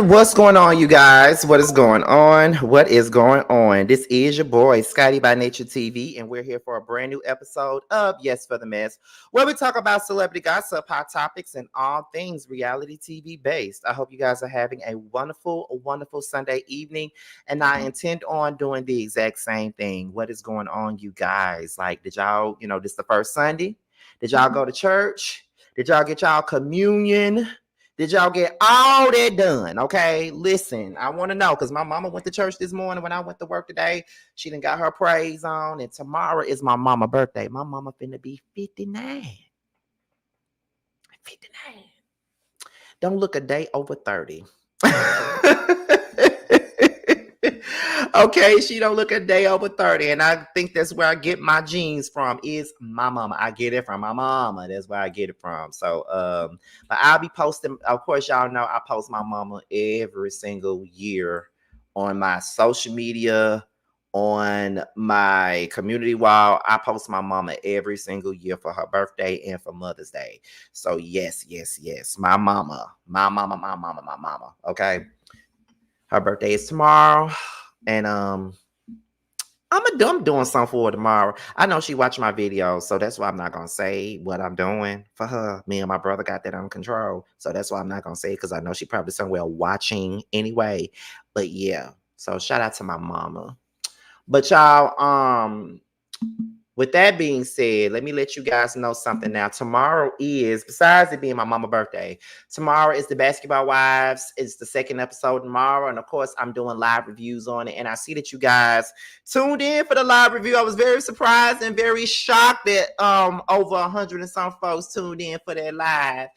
What's going on, you guys? What is going on? What is going on? This is your boy, Scotty by Nature TV, and we're here for a brand new episode of Yes for the Mess, where we talk about celebrity gossip, hot topics, and all things reality TV based. I hope you guys are having a wonderful Sunday evening, and I intend on doing the exact same thing. What is going on, you guys? Like, did y'all, this the first Sunday? Did y'all go to church? Did y'all get y'all communion? Did y'all get all that done? Okay, listen, I want to know because my mama went to church this morning when I went to work today. She done got her praise on, and tomorrow is my mama birthday. My mama finna be 59. 59. Don't look a day over 30. Okay, she don't look a day over 30, and I think that's where I get my genes from, is my mama. I get it from my mama. That's where I get it from. So but I'll be posting, of course, y'all know I post my mama every single year on my social media, on my community wall. I post my mama every single year for her birthday and for Mother's Day. So yes, my mama. Okay, her birthday is tomorrow. And I'm doing something for her tomorrow. I know she watched my videos, so that's why I'm not gonna say what I'm doing for her. Me and my brother got that under control, so that's why I'm not gonna say it, because I know she probably somewhere watching anyway. But yeah, so shout out to my mama. But y'all, with that being said, let me let you guys know something now. Tomorrow is, besides it being my mama's birthday, tomorrow is the Basketball Wives. It's the second episode tomorrow. And of course, I'm doing live reviews on it. And I see that you guys tuned in for the live review. I was very surprised and very shocked that over 100 and some folks tuned in for that live.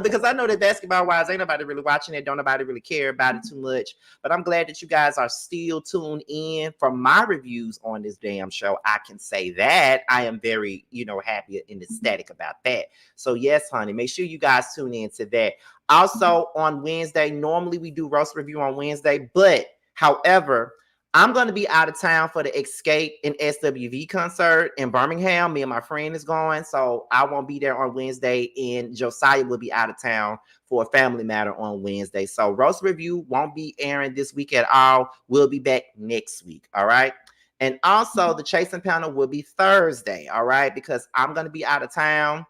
Because I know that Basketball Wives, ain't nobody really watching it. Don't nobody really care about it too much. But I'm glad that you guys are still tuned in for my reviews on this damn show. I can say that. I am very, happy and ecstatic about that. So yes, honey, make sure you guys tune in to that. Also on Wednesday, normally we do roast review on Wednesday, but however, I'm going to be out of town for the Escape and SWV concert in Birmingham. Me and my friend is going, so I won't be there on Wednesday, and Josiah will be out of town for a family matter on Wednesday. So roast review won't be airing this week at all. We'll be back next week, all right? And also, the Chasing panel will be Thursday, all right? Because I'm going to be out of town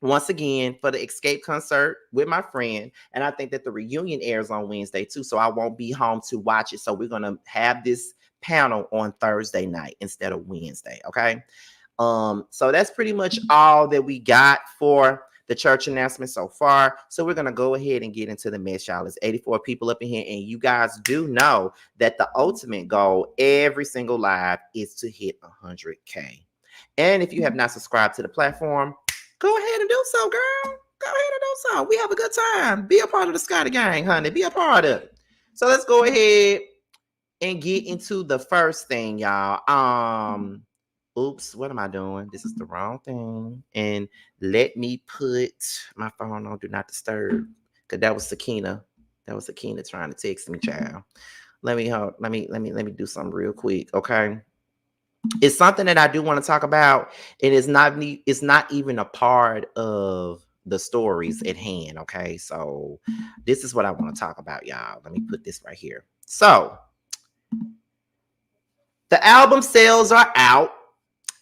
once again for the Escape concert with my friend. And I think that the reunion airs on Wednesday, too. So I won't be home to watch it. So we're going to have this panel on Thursday night instead of Wednesday, okay? So that's pretty much all that we got for the church announcement so far. So we're going to go ahead and get into the mess, y'all. There's 84 people up in here, and you guys do know that the ultimate goal every single live is to hit 100K. And if you have not subscribed to the platform, go ahead and do so, girl. Go ahead and do so. We have a good time. Be a part of the Scotty gang, honey. Be a part of it. So let's go ahead and get into the first thing, y'all. Oops, what am I doing? This is the wrong thing. And let me put my phone on Do Not Disturb, because that was Sakina. That was Sakina trying to text me, child. Let me do something real quick, okay? It's something that I do want to talk about, and it's not even a part of the stories at hand, okay? So this is what I want to talk about, y'all. Let me put this right here. So the album sales are out.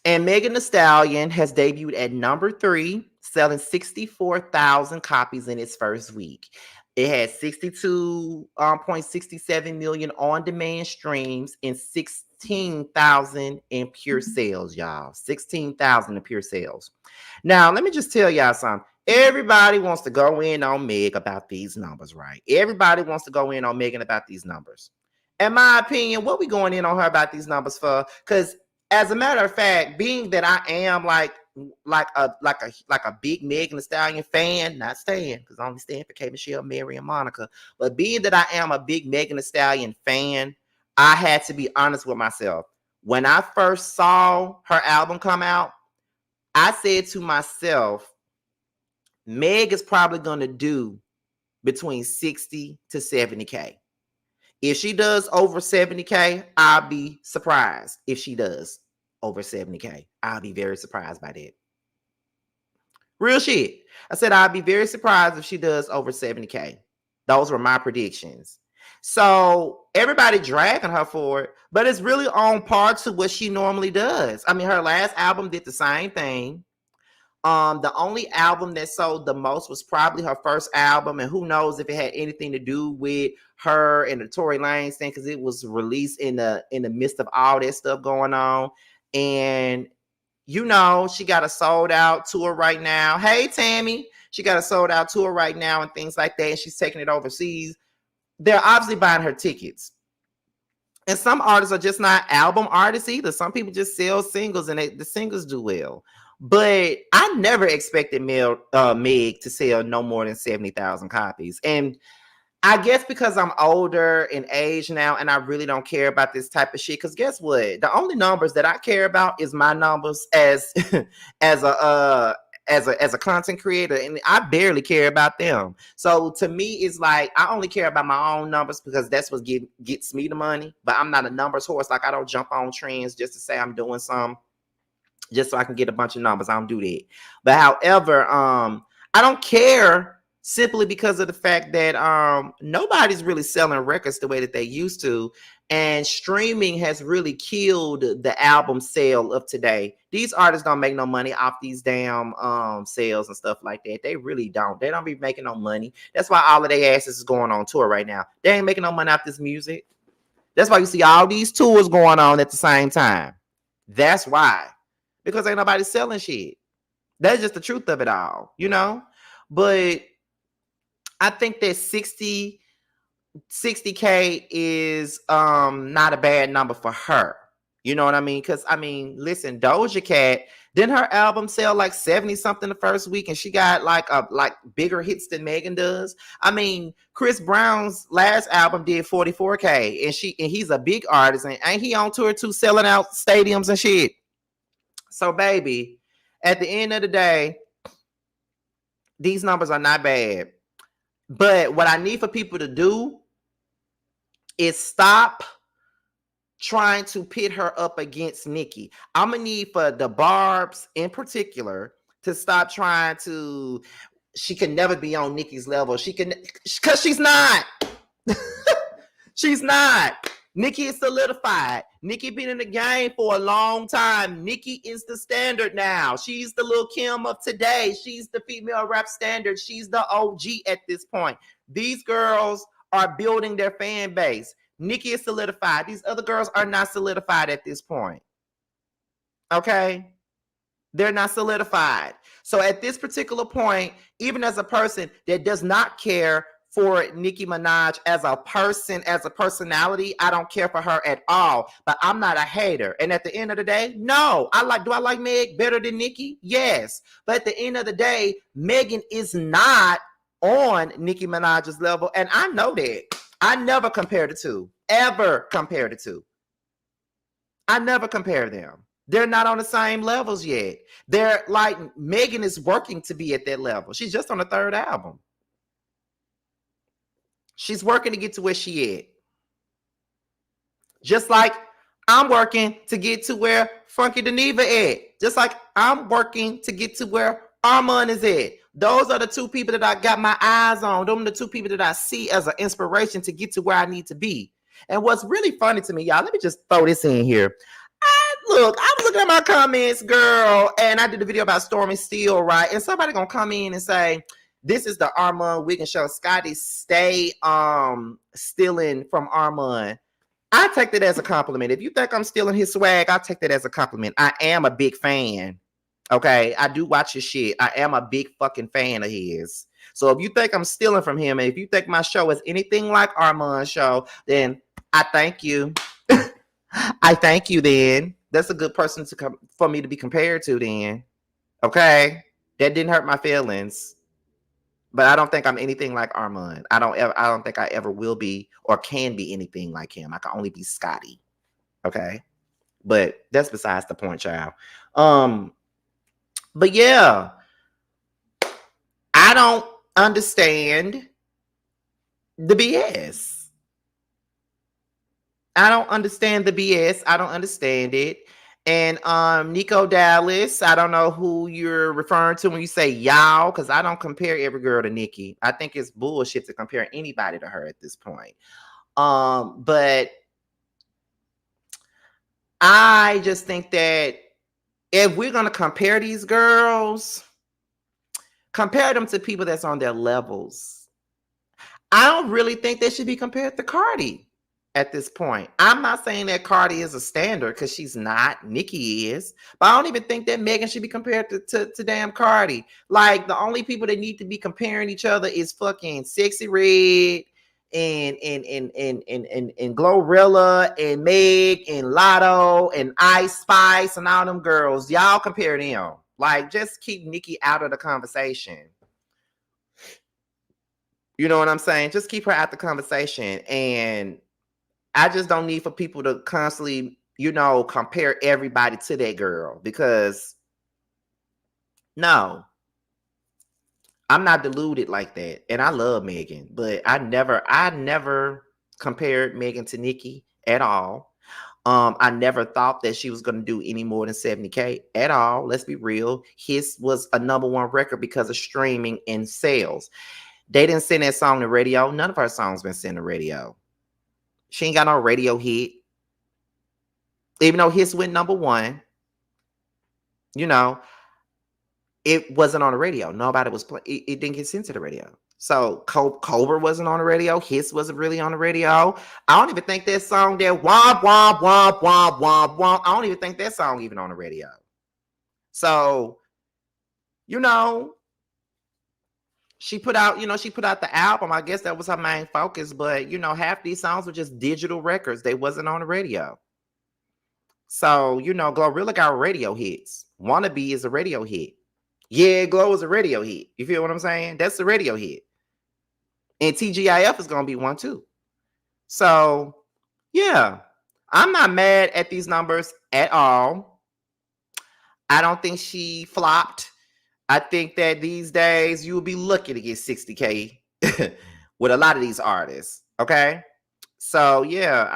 And Megan Thee Stallion has debuted at number 3, selling 64,000 copies in its first week. It had 62.67 million on-demand streams and 16,000 in pure sales, y'all. 16,000 in pure sales. Now, let me just tell y'all something. Everybody wants to go in on Meg about these numbers, right? Everybody wants to go in on Megan about these numbers. In my opinion, what we going in on her about these numbers for? Because as a matter of fact, being that I am like a big Megan Thee Stallion fan, not Stan, because I only stand for K. Michelle, Mary, and Monica, but being that I am a big Megan Thee Stallion fan, I had to be honest with myself. When I first saw her album come out, I said to myself, Meg is probably going to do between 60 to 70K. If she does over 70K, I'll be surprised. If she does over 70K, I'll be very surprised by that. Real shit. I said I'll be very surprised if she does over 70K. Those were my predictions. So everybody dragging her for it, but it's really on par to what she normally does. I mean, her last album did the same thing. The only album that sold the most was probably her first album, and who knows if it had anything to do with her and the Tory Lanez thing, because it was released in the midst of all that stuff going on. And you know, she got a sold out tour right now. Hey, Tammy, she got a sold out tour right now and things like that, and she's taking it overseas. They're obviously buying her tickets. And some artists are just not album artists either. Some people just sell singles and the singles do well. But I never expected Meg to sell no more than 70,000 copies. And I guess because I'm older in age now and I really don't care about this type of shit. Because guess what? The only numbers that I care about is my numbers as as a content creator, and I barely care about them. So to me, it's like I only care about my own numbers because that's what gets me the money. But I'm not a numbers horse. Like I don't jump on trends just to say I'm doing something just so I can get a bunch of numbers. I don't do that. But however, I don't care simply because of the fact that nobody's really selling records the way that they used to. And streaming has really killed the album sale of today. These artists don't make no money off these damn sales and stuff like that. They really don't. They don't be making no money. That's why all of their asses is going on tour right now. They ain't making no money off this music. That's why you see all these tours going on at the same time. That's why. Because ain't nobody selling shit. That's just the truth of it all, you know? But I think that 60K is not a bad number for her. You know what I mean? Because I mean, listen, Doja Cat, didn't her album sell like 70 something the first week, and she got like bigger hits than Megan does? I mean, Chris Brown's last album did 44K, and he's a big artist, and ain't he on tour too, selling out stadiums and shit? So baby, at the end of the day, these numbers are not bad. But what I need for people to do is stop trying to pit her up against Nicki. I'm gonna need for the Barbs in particular to stop trying to. She can never be on Nicki's level. She can, because she's not. She's not. Nicki is solidified. Nicki been in the game for a long time. Nicki is the standard now. She's the Lil' Kim of today. She's the female rap standard. She's the OG at this point. These girls are building their fan base. Nicki is solidified. These other girls are not solidified at this point. Okay? They're not solidified. So at this particular point, even as a person that does not care for Nicki Minaj as a person, as a personality, I don't care for her at all. But I'm not a hater. And at the end of the day, no. Do I like Meg better than Nicki? Yes. But at the end of the day, Megan is not on Nicki Minaj's level. And I know that. I never compare the two. Ever compare the two. I never compare them. They're not on the same levels yet. They're like, Megan is working to be at that level. She's just on the third album. She's working to get to where she at. Just like I'm working to get to where Funky Geneva at. Just like I'm working to get to where Armand is at. Those are the two people that I got my eyes on. Those are the two people that I see as an inspiration to get to where I need to be. And what's really funny to me, y'all, let me just throw this in here. I was looking at my comments, girl, and I did a video about Stormy Steele, right? And somebody gonna come in and say, this is the Armand Wiggins show. Scotty, stay stealing from Armand. I take that as a compliment. If you think I'm stealing his swag, I take that as a compliment. I am a big fan. Okay, I do watch his shit. I am a big fucking fan of his. So if you think I'm stealing from him, and if you think my show is anything like Armand's show, then I thank you. I thank you then. That's a good person for me to be compared to then. Okay? That didn't hurt my feelings. But I don't think I'm anything like Armand. I don't think I ever will be or can be anything like him. I can only be Scotty. Okay? But that's besides the point, child. But yeah, I don't understand the BS. I don't understand the BS. I don't understand it. And Nico Dallas, I don't know who you're referring to when you say y'all, because I don't compare every girl to Nicki. I think it's bullshit to compare anybody to her at this point. But I just think that if we're gonna compare these girls, compare them to people that's on their levels. I don't really think they should be compared to Cardi at this point. I'm not saying that Cardi is a standard because she's not. Nicki is. But I don't even think that Megan should be compared to damn Cardi. Like, the only people that need to be comparing each other is fucking Sexy Red and Glorilla and Meg and Lotto and Ice Spice and all them girls. Y'all compare them. Like, just keep Nicki out of the conversation. You know what I'm saying? Just keep her out the conversation. And I just don't need for people to constantly, compare everybody to that girl, because no, I'm not deluded like that. And I love Megan, but I never compared Megan to Nicki at all. I never thought that she was going to do any more than 70K at all. Let's be real. His was a #1 record because of streaming and sales. They didn't send that song to radio. None of her songs been sent to radio. She ain't got no radio hit. Even though his went #1, it wasn't on the radio. Nobody was playing. It didn't get sent to the radio. So Cobra wasn't on the radio. His wasn't really on the radio. I don't even think that song there, womp, womp, womp, womp, womp, womp. I don't even think that song even on the radio. So, she put out the album. I guess that was her main focus. But, half these songs were just digital records. They wasn't on the radio. So, Glorilla got radio hits. Wannabe is a radio hit. Yeah, Glow is a radio hit. You feel what I'm saying? That's a radio hit. And TGIF is going to be one too. So, yeah. I'm not mad at these numbers at all. I don't think she flopped. I think that these days you will be lucky to get 60K with a lot of these artists. Okay? So, yeah,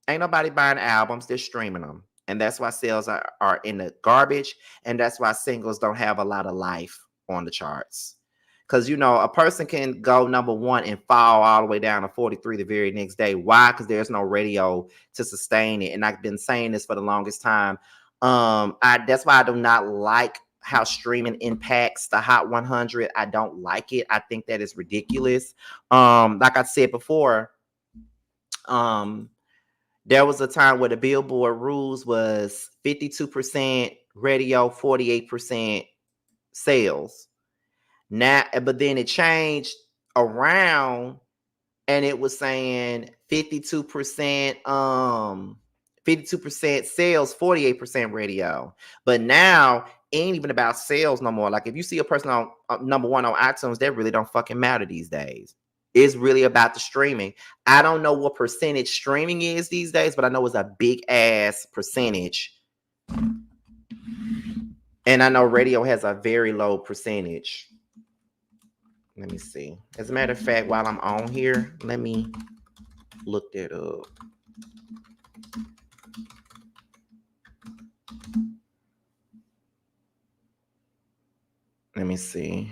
ain't nobody buying albums. They're streaming them. And that's why sales are in the garbage. And that's why singles don't have a lot of life on the charts. Because, a person can go #1 and fall all the way down to 43 the very next day. Why? Because there's no radio to sustain it. And I've been saying this for the longest time. That's why I do not like how streaming impacts the Hot 100. I don't like it. I think that is ridiculous. Like I said before, there was a time where the Billboard rules was 52% radio, 48% sales. Now, but then it changed around, and it was saying 52% sales, 48% radio. But now it ain't even about sales no more. Like, if you see a person on #1 on iTunes, that really don't fucking matter these days. It's really about the streaming. I don't know what percentage streaming is these days, but I know it's a big ass percentage. And I know radio has a very low percentage. Let me see. As a matter of fact, while I'm on here, let me look that up. Let me see.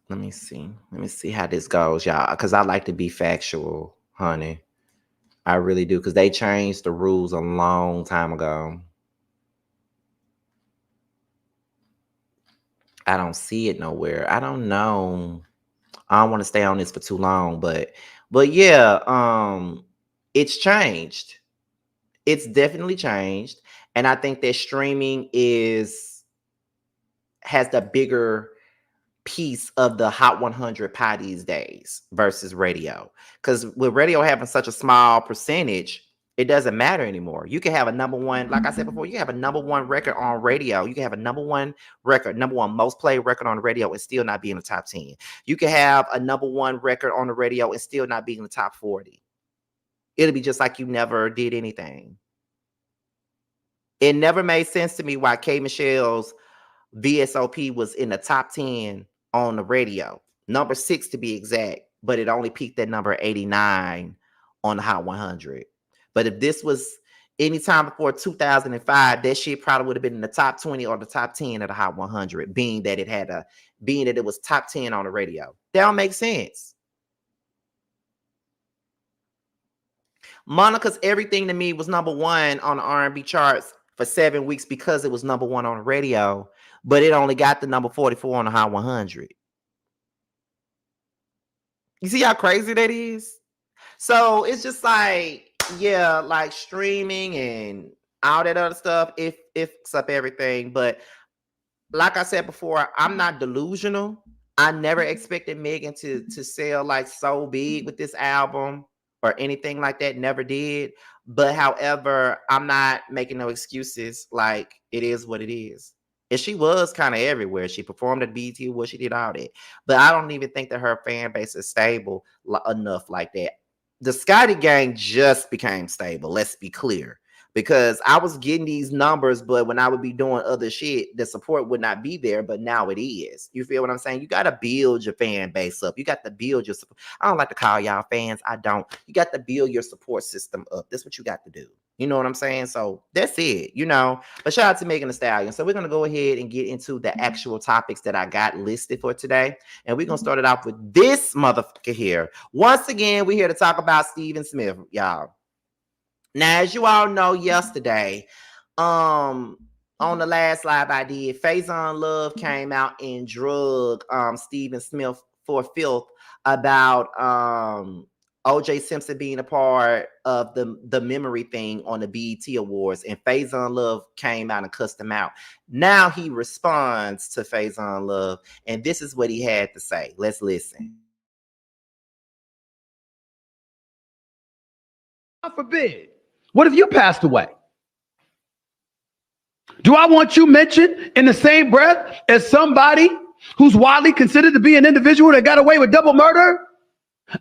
Let me see how this goes, y'all, because I like to be factual, honey. I really do, because they changed the rules a long time ago. I don't see it nowhere. I don't know. I don't want to stay on this for too long, but yeah, it's changed. It's definitely changed. And I think that streaming has the bigger piece of the Hot 100 pie these days versus radio. Because with radio having such a small percentage, it doesn't matter anymore. You can have a #1, like I said before, you can have a #1 record on radio. You can have a #1 record, #1 most played record on the radio and still not be in the top 10. You can have a #1 record on the radio and still not be in the top 40. It'll be just like you never did anything. It never made sense to me why K. Michelle's VSOP was in the top 10 on the radio, number 6 to be exact, but it only peaked at number 89 on the Hot 100. But if this was anytime before 2005, that shit probably would have been in the top 20 or the top 10 of the Hot 100, being that it was top 10 on the radio. That don't make sense. Monica's Everything to Me was number 1 on the R&B charts for 7 weeks because it was number 1 on the radio, but it only got the number 44 on the Hot 100. You see how crazy that is? So it's just like, yeah, like streaming and all that other stuff, it fucks up everything. But like I said before, I'm not delusional. I never expected Megan to sell like so big with this album or anything like that. Never did. But however, I'm not making no excuses. Like, it is what it is. And she was kind of everywhere. She performed at BET Awards. She did all that. But I don't even think that her fan base is stable enough like that. The Scotty gang just became stable. Let's be clear. Because I was getting these numbers, but when I would be doing other shit, the support would not be there. But now it is. You feel what I'm saying? You got to build your fan base up. You got to build your support. I don't like to call y'all fans. I don't. You got to build your support system up. That's what you got to do. You know what I'm saying? So that's it, you know. But shout out to Megan Thee Stallion. So we're going to go ahead and get into the actual topics that I got listed for today. And we're going to start it off with this motherfucker here. Once again, we're here to talk about Stephen Smith, y'all. Now, as you all know, yesterday, on the last live I did, Faison Love came out and drug Stephen Smith for filth about O.J. Simpson being a part of the memory thing on the BET Awards, and Faison Love came out and cussed him out. Now he responds to Faison Love, and this is what he had to say. Let's listen. God forbid. What if you passed away? Do I want you mentioned in the same breath as somebody who's widely considered to be an individual that got away with double murder?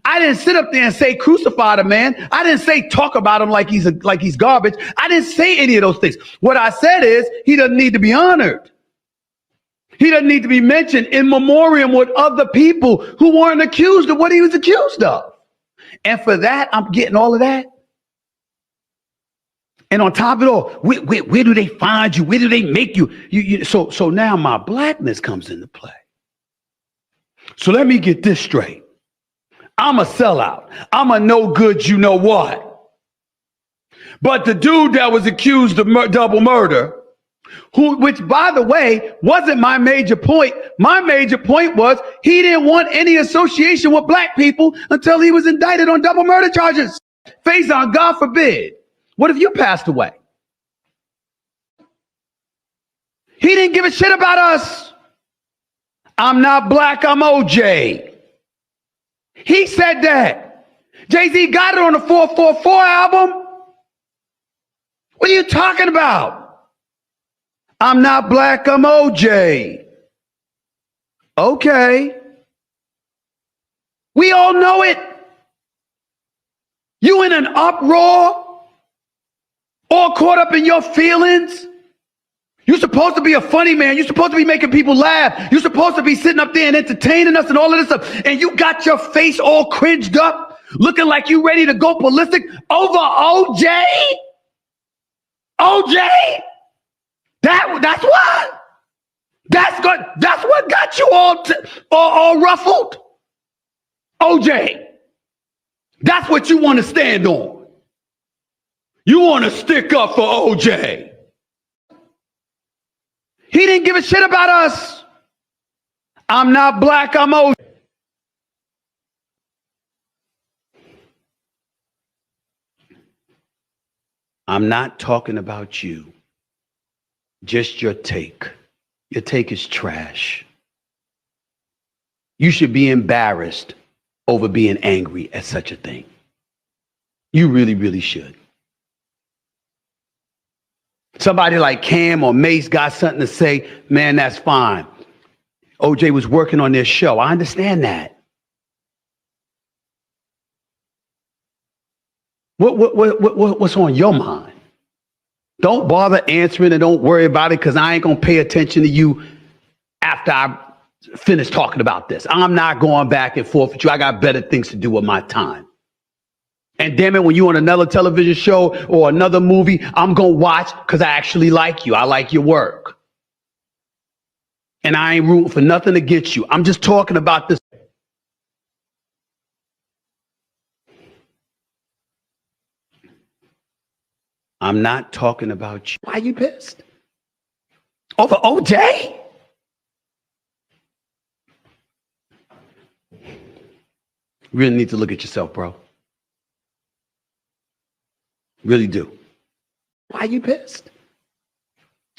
I didn't sit up there and say crucify the man. I didn't say talk about him like he's garbage. I didn't say any of those things. What I said is he doesn't need to be honored. He doesn't need to be mentioned in memoriam with other people who weren't accused of what he was accused of. And for that, I'm getting all of that. And on top of it all, where do they find you? Where do they make you? So now my blackness comes into play. So let me get this straight. I'm a sellout. I'm a no good, you know what? But the dude that was accused of double murder, which by the way, wasn't my major point. My major point was he didn't want any association with black people until he was indicted on double murder charges. Faison, God forbid. What if you passed away? He didn't give a shit about us. I'm not black, I'm OJ. He said that. Jay-Z got it on the 444 album. What are you talking about? I'm not black, I'm OJ. Okay. We all know it. You in an uproar? All caught up in your feelings. You're supposed to be a funny man. You're supposed to be making people laugh. You're supposed to be sitting up there and entertaining us and all of this stuff. And you got your face all cringed up, looking like you ready to go ballistic over OJ? OJ? That's what? That's good. That's what got you all ruffled? OJ. That's what you want to stand on. You want to stick up for OJ. He didn't give a shit about us. I'm not black, I'm OJ. I'm not talking about you. Just your take. Your take is trash. You should be embarrassed over being angry at such a thing. You really, really should. Somebody like Cam or Mace got something to say, man, that's fine. OJ was working on their show. I understand that. What's on your mind? Don't bother answering and don't worry about it because I ain't going to pay attention to you after I finish talking about this. I'm not going back and forth with you. I got better things to do with my time. And damn it, when you on another television show or another movie, I'm going to watch because I actually like you. I like your work. And I ain't rooting for nothing to get you. I'm just talking about this. I'm not talking about you. Why are you pissed? Over OJ? You really need to look at yourself, bro. Really do. Why are you pissed?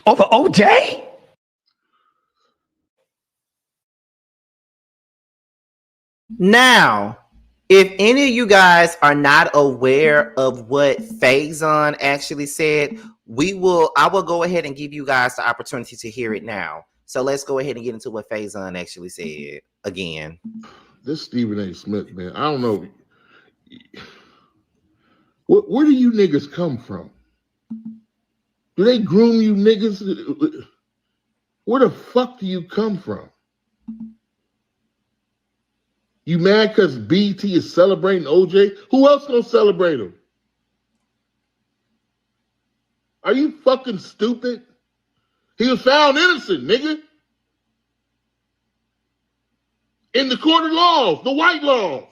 Over OJ? Now, if any of you guys are not aware of what Faison actually said, I will go ahead and give you guys the opportunity to hear it now. So let's go ahead and get into what Faison actually said again. This Stephen A. Smith, man, I don't know. Where do you niggas come from? Do they groom you niggas? Where the fuck do you come from? You mad because BT is celebrating OJ? Who else gonna celebrate him? Are you fucking stupid? He was found innocent, nigga. In the court of laws, the white laws.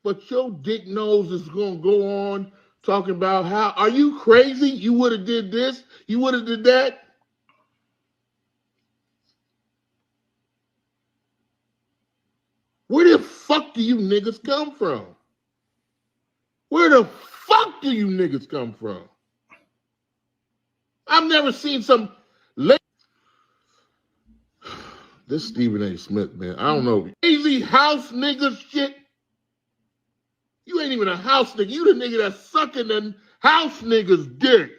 But your dick nose is gonna go on talking about how, are you crazy? You would have did this, you would have did that. Where the fuck do you niggas come from? Where the fuck do you niggas come from? I've never seen some this Stephen A. Smith, man, I don't know. Crazy house niggas shit. You ain't even a house nigga. You the nigga that's sucking the house niggas dick.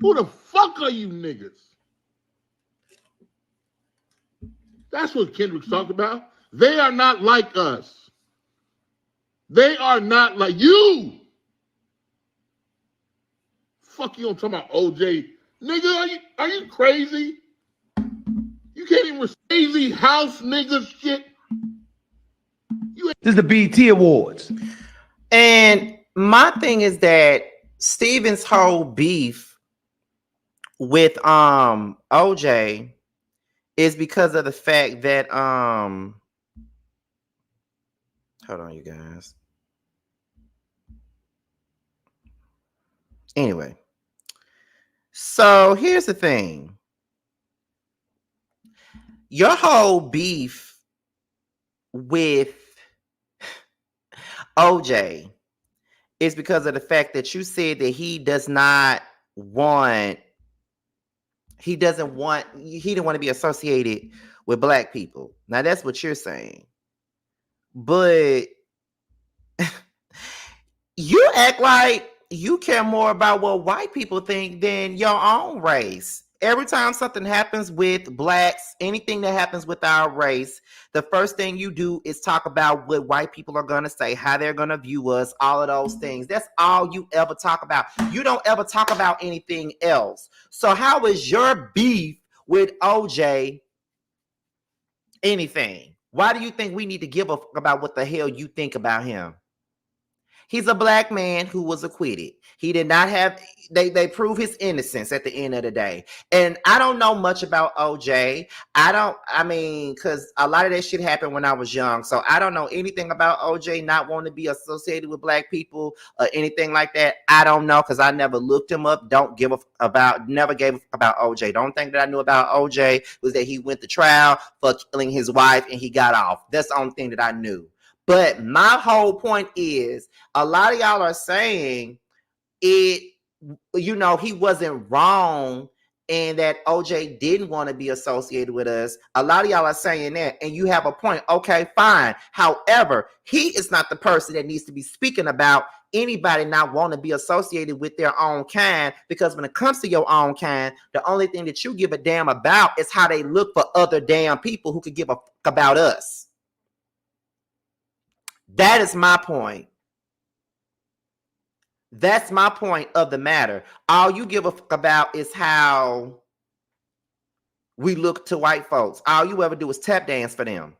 Who the fuck are you niggas? That's what Kendrick's talking about. They are not like us. They are not like you. Fuck you on talking about OJ. Nigga, are you crazy? You can't even crazy house niggas shit. This is the BET Awards. And my thing is that Steven's whole beef with OJ is because of the fact that hold on, you guys. Anyway, so here's the thing. Your whole beef with OJ is because of the fact that you said that he didn't want to be associated with black people. Now that's what you're saying. But you act like you care more about what white people think than your own race. Every time something happens with blacks, anything that happens with our race, the first thing you do is talk about what white people are going to say, how they're going to view us, all of those things. That's all you ever talk about. You don't ever talk about anything else. So how is your beef with OJ anything? Why do you think we need to give a fuck about what the hell you think about him? He's a black man who was acquitted. He did not have, they prove his innocence at the end of the day. And I don't know much about OJ. Because a lot of that shit happened when I was young. So I don't know anything about OJ not wanting to be associated with black people or anything like that. I don't know because I never looked him up. Never gave a about OJ. The only thing that I knew about OJ was that he went to trial for killing his wife and he got off. That's the only thing that I knew. But my whole point is, a lot of y'all are saying he wasn't wrong and that OJ didn't want to be associated with us. A lot of y'all are saying that, and you have a point. Okay, fine. However, he is not the person that needs to be speaking about anybody not want to be associated with their own kind, because when it comes to your own kind, the only thing that you give a damn about is how they look for other damn people who could give a fuck about us. That is my point. That's my point of the matter. All you give a fuck about is how we look to white folks. All you ever do is tap dance for them.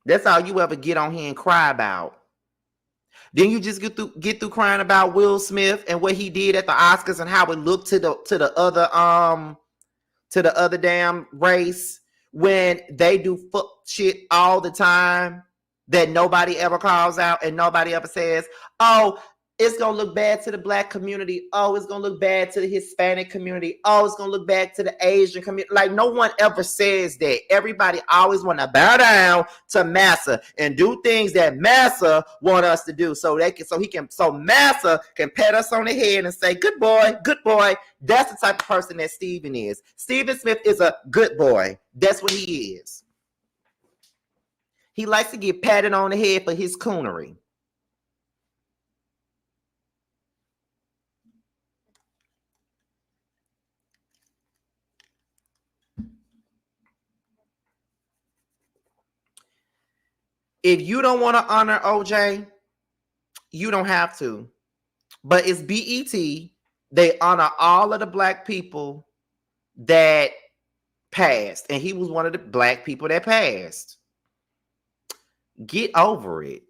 That's all you ever get on here and cry about. Then you just get through crying about Will Smith and what he did at the Oscars and how it looked to the other damn race when they do fuck shit all the time that nobody ever calls out and nobody ever says, oh, it's going to look bad to the black community. Oh, it's going to look bad to the Hispanic community. Oh, it's going to look bad to the Asian community. Like, no one ever says that. Everybody always want to bow down to Massa and do things that Massa want us to do so Massa can pat us on the head and say, good boy, good boy. That's the type of person that Steven is. Steven Smith is a good boy. That's what he is. He likes to get patted on the head for his coonery. If you don't want to honor OJ, you don't have to. But it's BET. They honor all of the black people that passed. And he was one of the black people that passed. Get over it.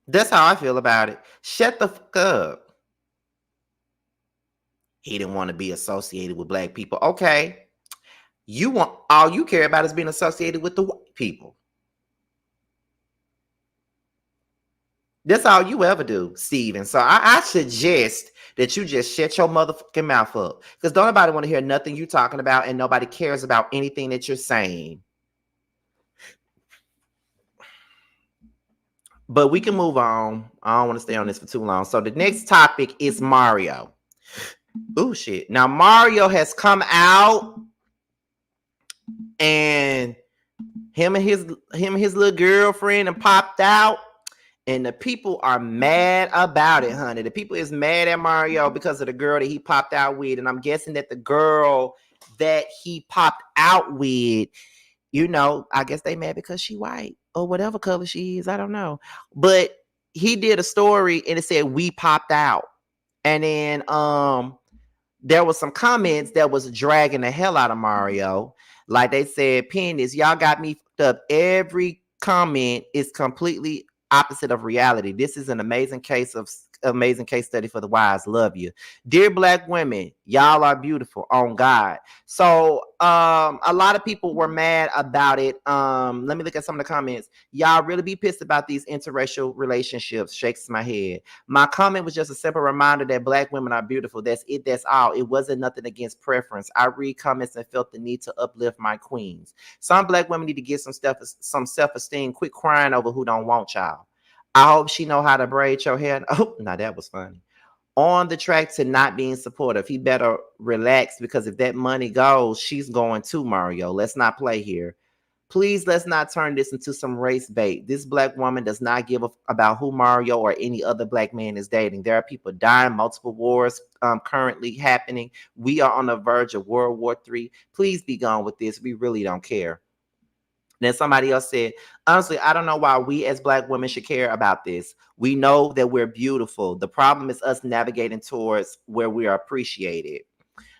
That's how I feel about it. Shut the fuck up. He didn't want to be associated with black people. Okay. All you care about is being associated with the white people. That's all you ever do, Steven. So I suggest that you just shut your motherfucking mouth up. Because don't nobody want to hear nothing you talking about and nobody cares about anything that you're saying. But we can move on. I don't want to stay on this for too long. So the next topic is Mario. Oh, shit. Now, Mario has come out and him and his little girlfriend and popped out. And the people are mad about it, honey. The people is mad at Mario because of the girl that he popped out with. And I'm guessing that the girl that he popped out with, you know, I guess they mad because she white or whatever color she is. I don't know. But he did a story and it said, we popped out. And then there was some comments that was dragging the hell out of Mario. Like they said, Pennies, y'all got me fucked up. Every comment is completely opposite of reality. This is an amazing case study for the wise. Love you. Dear black women, y'all are beautiful on God. So a lot of people were mad about it. Let me look at some of the comments. Y'all really be pissed about these interracial relationships. Shakes my head. My comment was just a simple reminder that black women are beautiful. That's it. That's all. It wasn't nothing against preference. I read comments and felt the need to uplift my queens. Some black women need to get some self-esteem. Quit crying over who don't want y'all. I hope she know how to braid your hair. Oh, now that was funny. On the track to not being supportive. He better relax because if that money goes, she's going to Mario. Let's not play here. Please, let's not turn this into some race bait. This black woman does not give a about who Mario or any other black man is dating. There are people dying, multiple wars currently happening. We are on the verge of World War III. Please be gone with this. We really don't care. Then somebody else said, honestly, I don't know why we as black women should care about this. We know that we're beautiful. The problem is us navigating towards where we are appreciated.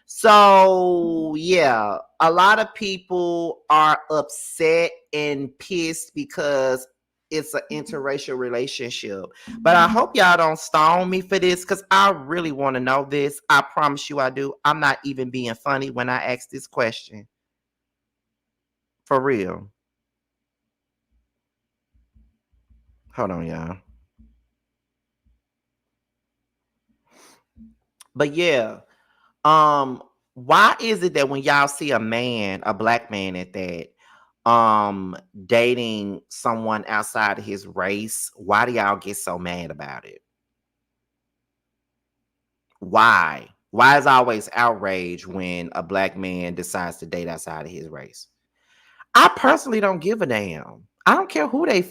So, yeah, a lot of people are upset and pissed because it's an interracial relationship. But I hope y'all don't stone me for this because I really want to know this. I promise you I do. I'm not even being funny when I ask this question. For real. Hold on, y'all. But yeah, why is it that when y'all see a man, a black man at that, dating someone outside of his race, why do y'all get so mad about it? Why? Why is always outrage when a black man decides to date outside of his race? I personally don't give a damn. I don't care who they.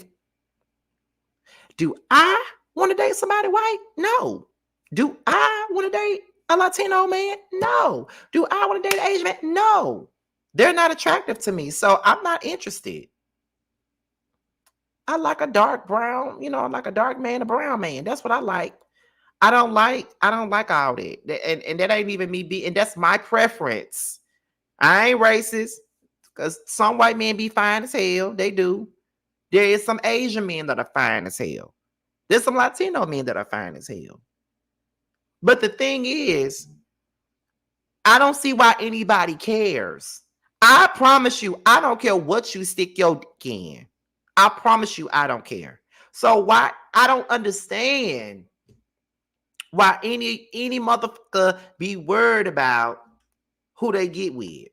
Do I want to date somebody white? No. Do I want to date a Latino man? No. Do I want to date an Asian man? No. They're not attractive to me, so I'm not interested. I like a dark brown, I like a dark man, a brown man. That's what I like. I don't like all that. And that ain't even me and that's my preference. I ain't racist because some white men be fine as hell. They do. There is some Asian men that are fine as hell. There's some Latino men that are fine as hell. But the thing is, I don't see why anybody cares. I promise you, I don't care what you stick your dick in. I promise you, I don't care. So why I don't understand why any motherfucker be worried about who they get with.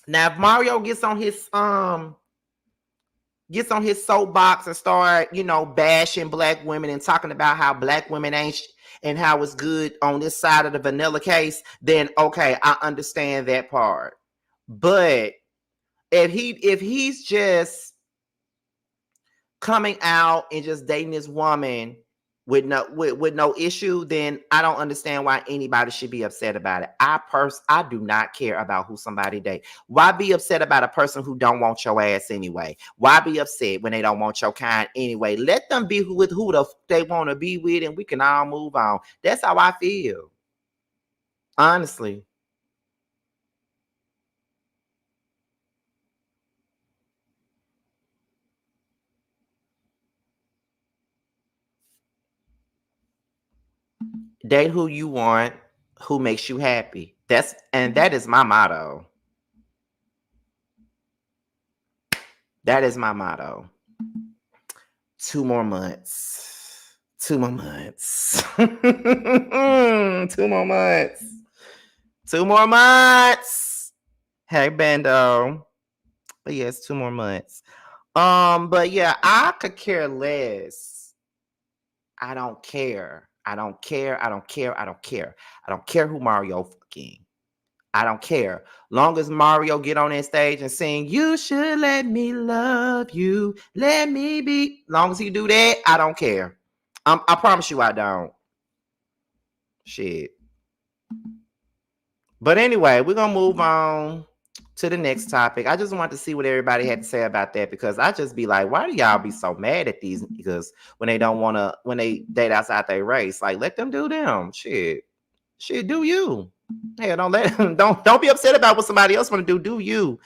Now, if Mario gets on his soapbox and start, bashing black women and talking about how black women ain't and how it's good on this side of the vanilla case, then okay, I understand that part. But if he's just coming out and just dating this woman with no issue, then I don't understand why anybody should be upset about it. I do not care about who somebody date. Why be upset about a person who don't want your ass anyway? Why be upset when they don't want your kind anyway? Let them be with who they want to be with, and we can all move on. That's how I feel, honestly. Date who you want, who makes you happy. That is my motto. That is my motto. 2 more months. 2 more months. 2 more months. 2 more months. Hey, Bando. But yes, 2 more months. But yeah, I could care less. I don't care. I don't care. I don't care. I don't care. I don't care who Mario fucking. I don't care. Long as Mario get on that stage and sing, you should let me love you. Let me be. Long as he do that, I don't care. I promise you I don't. Shit. But anyway, we're going to move on to the next topic. I just wanted to see what everybody had to say about that because I just be like, why do y'all be so mad at these niggas when they date outside their race? Like, let them do them. Shit, do you. Hey, don't be upset about what somebody else want to do. Do you?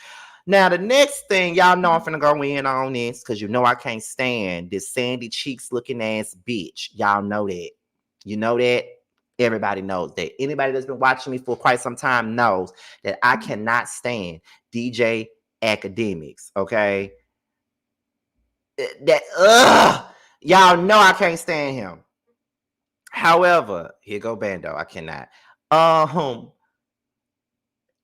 Now, the next thing, y'all know I'm finna go in on this because you know I can't stand this sandy cheeks looking ass bitch. Y'all know that. You know that. Everybody knows that. Anybody that's been watching me for quite some time knows that I cannot stand DJ Academics. Okay. Y'all know I can't stand him. However, here go Bando. I cannot.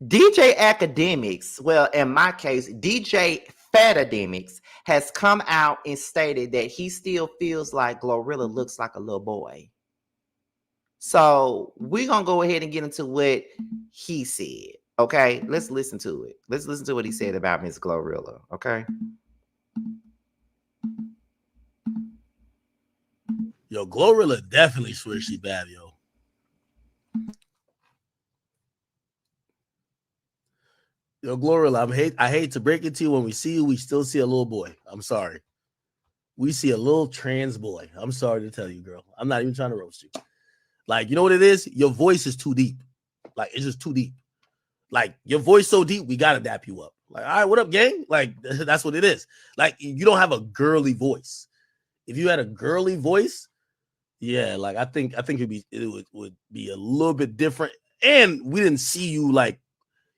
DJ Academics, well, in my case, DJ Fatademics has come out and stated that he still feels like Glorilla looks like a little boy. So we're going to go ahead and get into what he said. Okay, let's listen to it. Let's listen to what he said about Miss Glorilla. Okay. Yo, Glorilla definitely switchy bad, yo. Yo, Glorilla, I hate to break it to you. When we see you, we still see a little boy. I'm sorry. We see a little trans boy. I'm sorry to tell you, girl. I'm not even trying to roast you. Like, you know what it is? Your voice is too deep. Like, it's just too deep. Like, your voice so deep, we got to dap you up. Like, all right, what up, gang? Like, that's what it is. Like, you don't have a girly voice. If you had a girly voice, yeah, like, I think it would be a little bit different. And we didn't see you, like,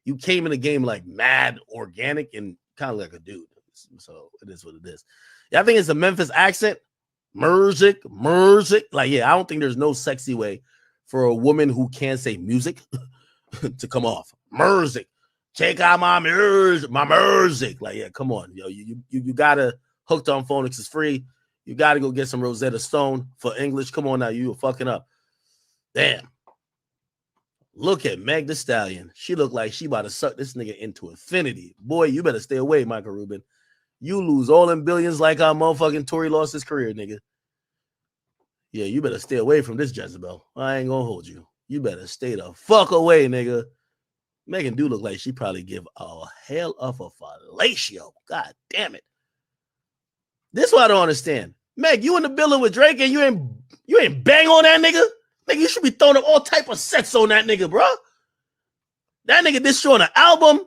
you came in the game, like, mad organic and kind of like a dude. So, it is what it is. Yeah, I think it's a Memphis accent. Music. Like, yeah, I don't think there's no sexy way for a woman who can't say music to come off. Music. Check out my music. Like, yeah, come on. Yo, you gotta Hooked on Phonics is free. You gotta go get some Rosetta Stone for English. Come on now, you were fucking up. Damn. Look at Meg Thee Stallion. She looked like she about to suck this nigga into infinity. Boy, you better stay away, Michael Rubin. You lose all them billions like how motherfucking Tory lost his career, nigga. Yeah, you better stay away from this Jezebel. I ain't gonna hold you. You better stay the fuck away, nigga. Megan do look like she probably give a hell of a fellatio. God damn it. This is what I don't understand. Meg, you in the building with Drake and you ain't bang on that nigga? Nigga, you should be throwing up all type of sex on that nigga, bro. That nigga this showing an album.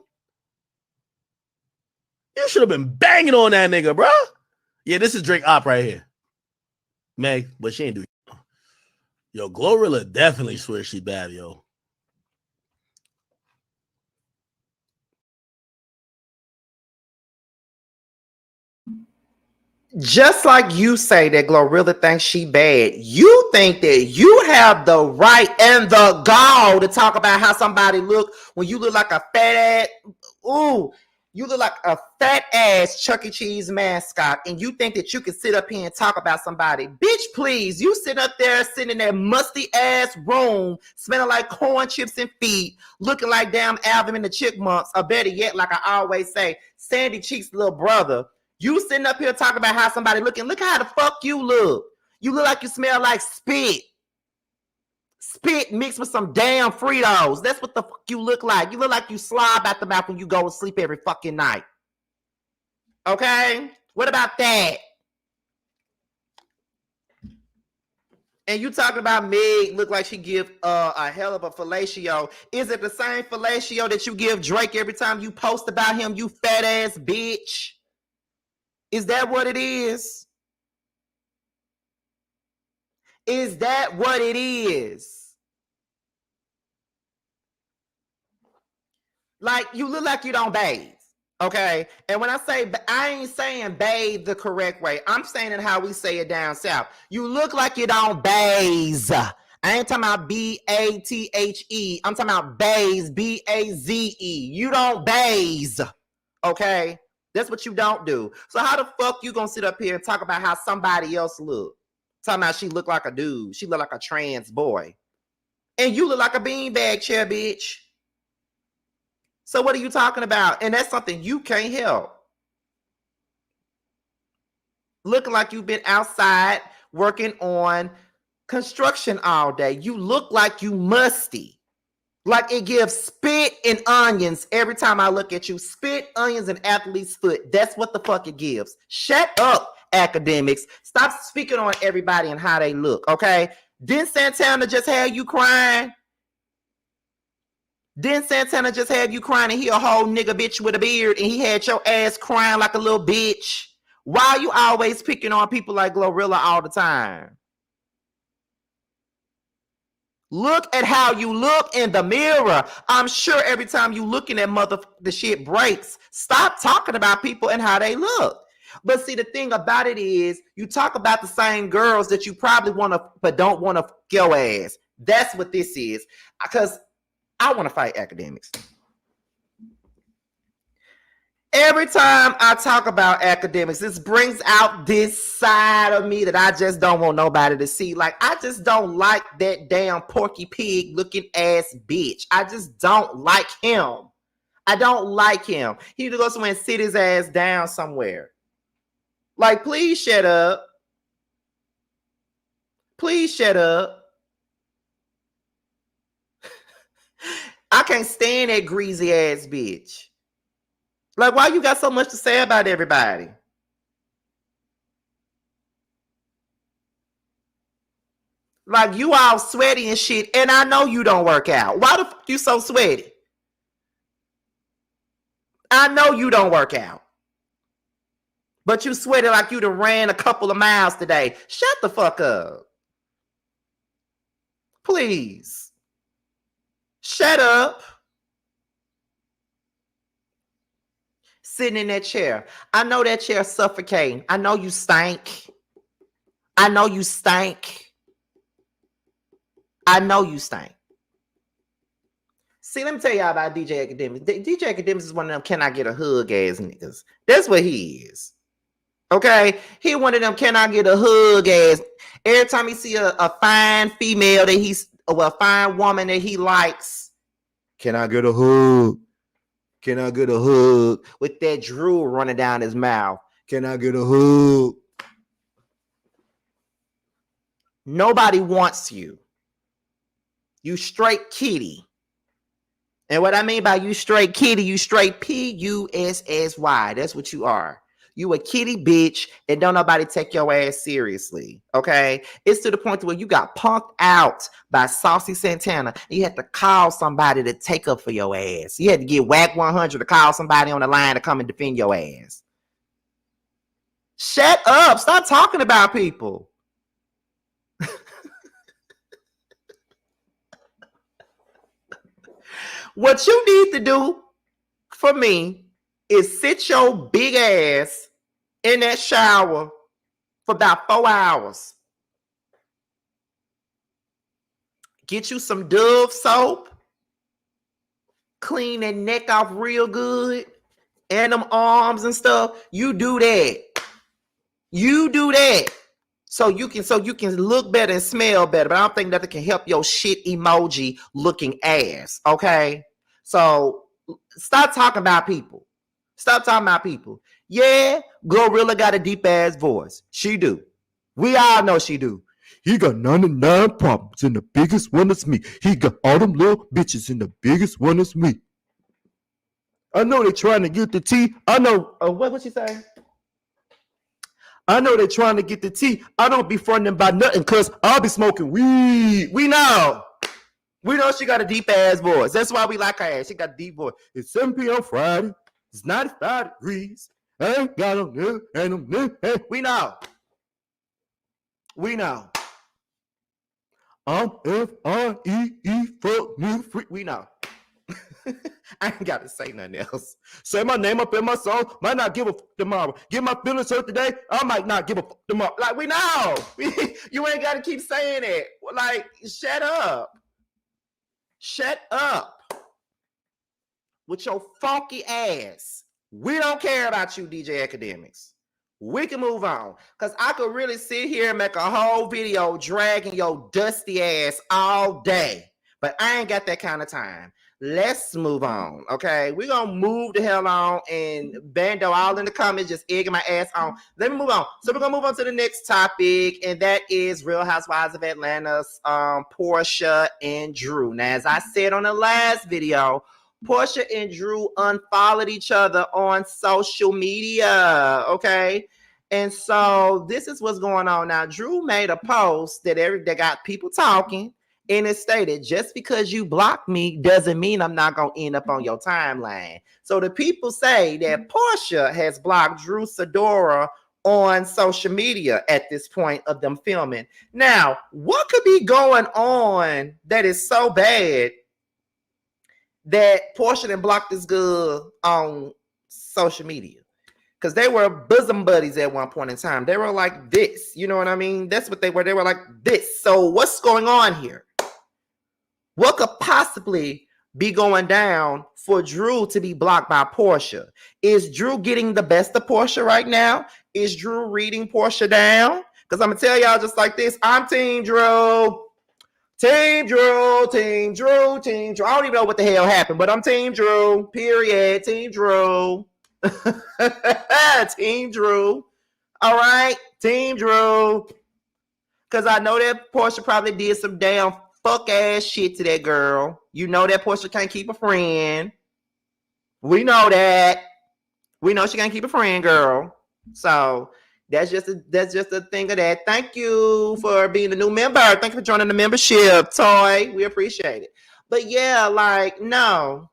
You should have been banging on that nigga, bro. Yeah, this is Drake op right here. Meg, but she ain't do it. Yo, Glorilla definitely swears she bad, yo. Just like you say that Glorilla thinks she bad, you think that you have the right and the gall to talk about how somebody look when you look like a fat ass. Ooh, you look like a fat ass Chuck E. Cheese mascot, and you think that you can sit up here and talk about somebody. Bitch, please, you sit up there sitting in that musty ass room, smelling like corn chips and feet, looking like damn Alvin and the Chipmunks, or better yet, like I always say, Sandy Cheek's little brother. You sitting up here talking about how somebody looking. Look how the fuck you look. You look like you smell like spit. Spit mixed with some damn Fritos. That's what the fuck you look like. You look like you slob out the mouth when you go to sleep every fucking night. Okay? What about that? And you talking about Meg look like she give a hell of a fellatio. Is it the same fellatio that you give Drake every time you post about him, you fat ass bitch? Is that what it is? Is that what it is? Like, you look like you don't bathe, okay? And when I say, I ain't saying bathe the correct way. I'm saying it how we say it down south. You look like you don't bathe. I ain't talking about B-A-T-H-E. I'm talking about bathe, B-A-Z-E. You don't bathe, okay? That's what you don't do. So how the fuck you gonna sit up here and talk about how somebody else look? Talking about she look like a dude. She look like a trans boy. And you look like a beanbag chair, bitch. So what are you talking about? And that's something you can't help. Looking like you've been outside working on construction all day. You look like you musty. Like it gives spit and onions every time I look at you. Spit, onions, and athlete's foot. That's what the fuck it gives. Shut up, academics. Stop speaking on everybody and how they look, okay? Didn't Santana just have you crying? Didn't Santana just have you crying and he a whole nigga bitch with a beard and he had your ass crying like a little bitch? Why are you always picking on people like Glorilla all the time? Look at how you look in the mirror. I'm sure every time you look in that mother, the shit breaks. Stop talking about people and how they look. But see, the thing about it is, you talk about the same girls that you probably want to, but don't want to fuck your ass. That's what this is. Because I want to fight academics. Every time I talk about academics, this brings out this side of me that I just don't want nobody to see. Like, I just don't like that damn Porky Pig looking ass bitch. I just don't like him. I don't like him. He need to go somewhere and sit his ass down somewhere. Like, please shut up. Please shut up. I can't stand that greasy ass bitch. Like, why you got so much to say about everybody? Like, you all sweaty and shit, and I know you don't work out. Why the fuck you so sweaty? I know you don't work out. But you sweaty like you done ran a couple of miles today. Shut the fuck up. Please. Shut up. Sitting in that chair. I know that chair suffocating. I know you stank. I know you stank. I know you stank. See, let me tell y'all about DJ Academics. DJ Academics is one of them can I get a hug ass niggas. That's what he is. Okay? He one of them can I get a hug ass. Every time he see a fine female that he's, well, a fine woman that he likes, can I get a hug? Can I get a hug? With that drool running down his mouth. Can I get a hug? Nobody wants you. You straight kitty. And what I mean by you straight kitty, you straight PUSSY. That's what you are. You a kitty bitch and don't nobody take your ass seriously. Okay. It's to the point where you got punked out by Saucy Santana. You had to call somebody to take up for your ass. You had to get whack 100 to call somebody on the line to come and defend your ass. Shut up. Stop talking about people. What you need to do for me is sit your big ass in that shower for about 4 hours. Get you some Dove soap. Clean that neck off real good. And them arms and stuff. You do that. You do that. So you can look better and smell better. But I don't think that can help your shit emoji looking ass. Okay? So stop talking about people. Stop talking about people. Yeah, Glorilla got a deep ass voice. She do. We all know she do. He got 99 problems and the biggest one is me. He got all them little bitches and the biggest one is me. I know they trying to get the tea. I know. What she say? I know they trying to get the tea. I don't be fronting by nothing because I'll be smoking weed. We know. We know she got a deep ass voice. That's why we like her ass. She got a deep voice. It's 7 p.m. Friday. It's 95 degrees. I ain't got no new and no new. We know. We know. I'm F-R-E-E for new free. We know. I ain't got to say nothing else. Say my name up in my song. Might not give a fuck tomorrow. Get my feelings hurt today. I might not give a fuck tomorrow. Like, we know. You ain't got to keep saying it. Like, shut up. Shut up. With your funky ass. We don't care about you, DJ Academics. We can move on. Because I could really sit here and make a whole video dragging your dusty ass all day. But I ain't got that kind of time. Let's move on, okay? We're going to move the hell on, and Bando all in the comments just egging my ass on. Let me move on. So we're going to move on to the next topic, and that is Real Housewives of Atlanta's Porsha and Drew. Now, as I said on the last video, Porsha and Drew unfollowed each other on social media, okay? And so this is what's going on now. Drew made a post that got people talking. And it stated, just because you block me doesn't mean I'm not going to end up on your timeline. So the people say that Porsha has blocked Drew Sidora on social media at this point of them filming. Now, what could be going on that is so bad that Porsha done blocked this girl on social media? Because they were bosom buddies at one point in time. They were like this. You know what I mean? That's what they were. They were like this. So what's going on here? What could possibly be going down for Drew to be blocked by Porsha? Is Drew getting the best of Porsha right now? Is Drew reading Porsha down? Because I'm going to tell y'all just like this. I'm Team Drew. Team Drew, Team Drew, Team Drew. I don't even know what the hell happened, but I'm Team Drew. Period. Team Drew. Team Drew. All right. Team Drew. Because I know that Porsha probably did some damn fuck ass shit to that girl. You know that Porsha can't keep a friend. We know that. We know she can't keep a friend, girl. So that's just a thing of that. Thank you for being a new member. Thank you for joining the membership, Toy. We appreciate it. But yeah, like, no.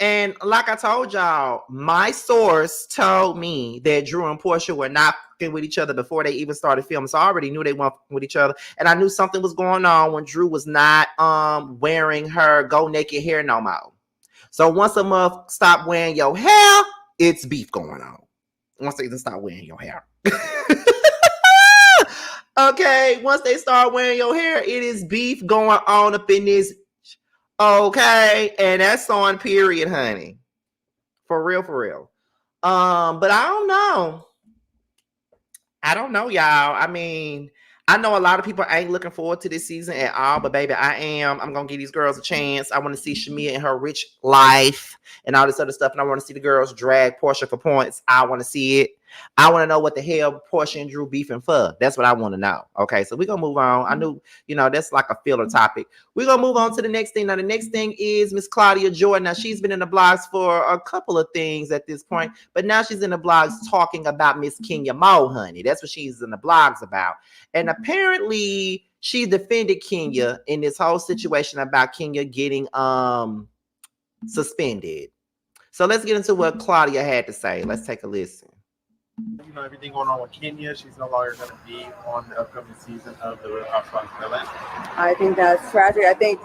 And like I told y'all, my source told me that Drew and Porsha were not fucking with each other before they even started filming. So I already knew they weren't fucking with each other. And I knew something was going on when Drew was not wearing her go naked hair no more. So once a month stop wearing your hair, it's beef going on. Once they just stop wearing your hair. Okay, once they start wearing your hair, it is beef going on up in this. Okay, and that's on period, honey. For real, for real. But I don't know. I don't know, y'all. I mean, I know a lot of people ain't looking forward to this season at all, but baby, I am. I'm gonna give these girls a chance. I want to see Shamia in her rich life and all this other stuff, and I want to see the girls drag Porsha for points. I want to see it. I want to know what the hell Porsha and Drew beefing for. That's what I want to know. Okay, so we're going to move on. I knew, that's like a filler topic. We're going to move on to the next thing. Now, the next thing is Miss Claudia Jordan. Now, she's been in the blogs for a couple of things at this point, but now she's in the blogs talking about Miss Kenya Moe, honey. That's what she's in the blogs about. And apparently, she defended Kenya in this whole situation about Kenya getting suspended. So let's get into what Claudia had to say. Let's take a listen. Everything going on with Kenya. She's no longer going to be on the upcoming season of the Real Housewives of Atlanta. I think that's tragic. I think,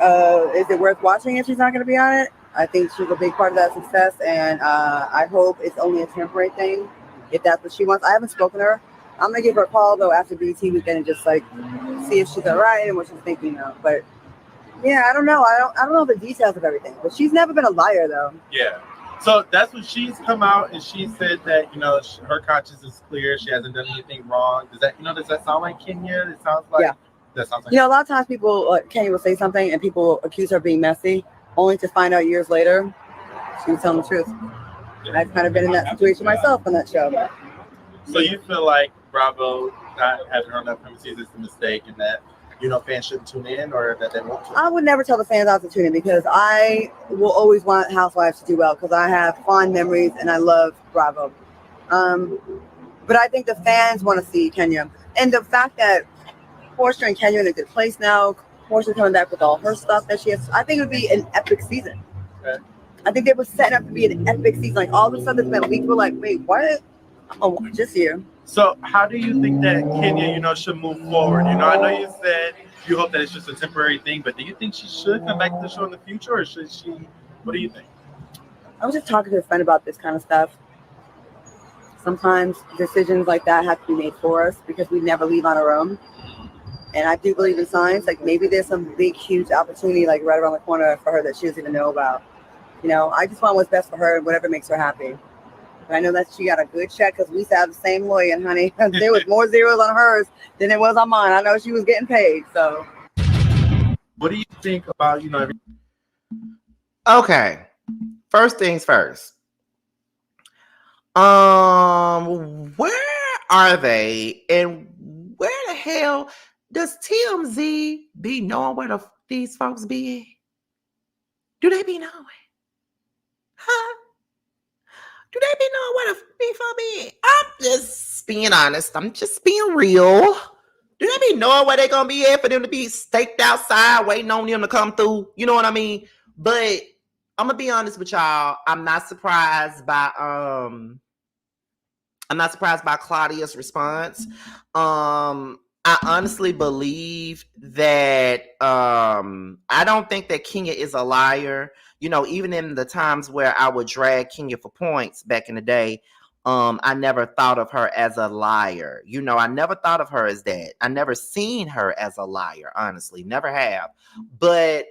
is it worth watching if she's not going to be on it? I think she's a big part of that success, and I hope it's only a temporary thing, if that's what she wants. I haven't spoken to her. I'm going to give her a call, though, after BT weekend and just, like, see if she's all right and what she's thinking of. But, yeah, I don't know. I don't know the details of everything. But she's never been a liar, though. Yeah. So that's what she's come out and she said that, her conscience is clear. She hasn't done anything wrong. Does that sound like Kenya? It sounds like, yeah. That sounds like, a lot of times people, Kenya will say something and people accuse her of being messy, only to find out years later she was telling the truth. Yeah. I've kind of been in that situation myself on that show. So you feel like Bravo not having her on that premises is a mistake and that, fans shouldn't tune in or that they won't tune in? I would never tell the fans not to tune in because I will always want Housewives to do well because I have fond memories and I love Bravo. But I think the fans want to see Kenya. And the fact that Porsha and Kenya are in a good place now, Porsha coming back with all her stuff that she has, I think it would be an epic season. Okay. I think they were setting up to be an epic season. Like all the stuff that's been leaked, we're like, wait, what? I'm going to watch this year. So how do you think that Kenya, should move forward? I know you said you hope that it's just a temporary thing, but do you think she should come back to the show in the future or should she, what do you think? I was just talking to a friend about this kind of stuff. Sometimes decisions like that have to be made for us because we never leave on our own. And I do believe in signs, like maybe there's some big, huge opportunity like right around the corner for her that she doesn't even know about. I just want what's best for her and whatever makes her happy. I know that she got a good check because we used to have the same lawyer, and honey, there was more zeros on hers than it was on mine. I know she was getting paid. So, what do you think about everything? Okay, first things first. Where are they, and where the hell does TMZ be knowing where these folks be at? Do they be knowing? Huh? Do they be knowing where the folk be at? I'm just being honest. I'm just being real. Do they be knowing where they gonna be at for them to be staked outside waiting on them to come through? You know what I mean? But I'm gonna be honest with y'all. I'm not surprised by Claudia's response. I honestly believe that I don't think that Kenya is a liar. Even in the times where I would drag Kenya for points back in the day, I never thought of her as a liar. I never thought of her as that. I never seen her as a liar, honestly. Never have. But